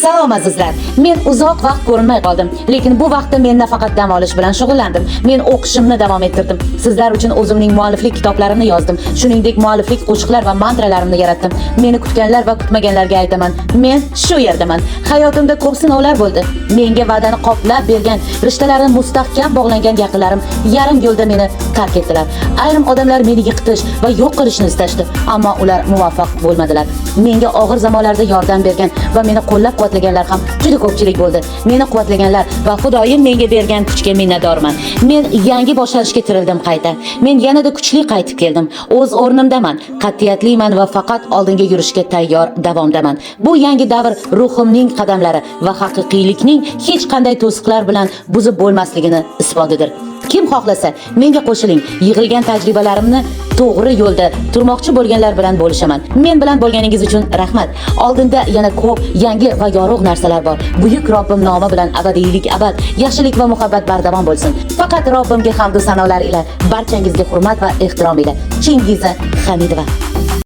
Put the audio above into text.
Salom azizlar. Men uzoq vaqt ko'rinmay qoldim, lekin bu vaqtda men nafaqat dam olish bilan shug'ullandim. Men o'qishimni davom ettirdim. Sizlar uchun o'zimning mualliflik kitoblarimni yozdim. Shuningdek, mualliflik qo'shiqlar va mantralarimni yaratdim. Meni kutganlar va kutmaganlarga aytaman, men shu yerdaman. Hayotimda ko'p sinovlar bo'ldi. Menga va'dani qoplab bergan, rishtalarim mustahkam bog'langan yaqinlarim yarim yo'lda meni tark etdilar. Ayrim odamlar meni yiqitish va yo'q qilishni istashdi, ammo ular muvaffaq bo'lmadilar. Menga og'ir zamonlarda yordam bergan va meni qo'llab-quvvatlaganlar ham juda ko'pchilik bo'ldi. Meni quvvatlaganlar va Xudoyim menga bergan kuchga minnatdorman. Men yangi boshlanishga tirildim qayta. Men yanada kuchli qaytib keldim. O'z o'rnimdaman, qat'iyatliman va faqat oldinga yurishga tayyor davomdaman. Bu yangi davr ruhimning qadamlari va haqiqiylikning hech qanday to'siqlar bilan buzib bo'lmasligini isbotidir. Kim xohlasa menga qo'shiling. Yig'ilgan tajribalarimni to'g'ri yo'lda turmoqchi bo'lganlar bilan bo'lishaman. Men bilan bo'lganingiz uchun rahmat. Oldinda yana ko'p yangi va yorug' narsalar bor. Buyuk Robbim nomi bilan abadiylik abad, yaxshilik va muhabbat bardavom bo'lsin. Faqat Robbimga hamd va sanolar ila barchangizga hurmat va ehtirom ila. Chingiza Hamidova.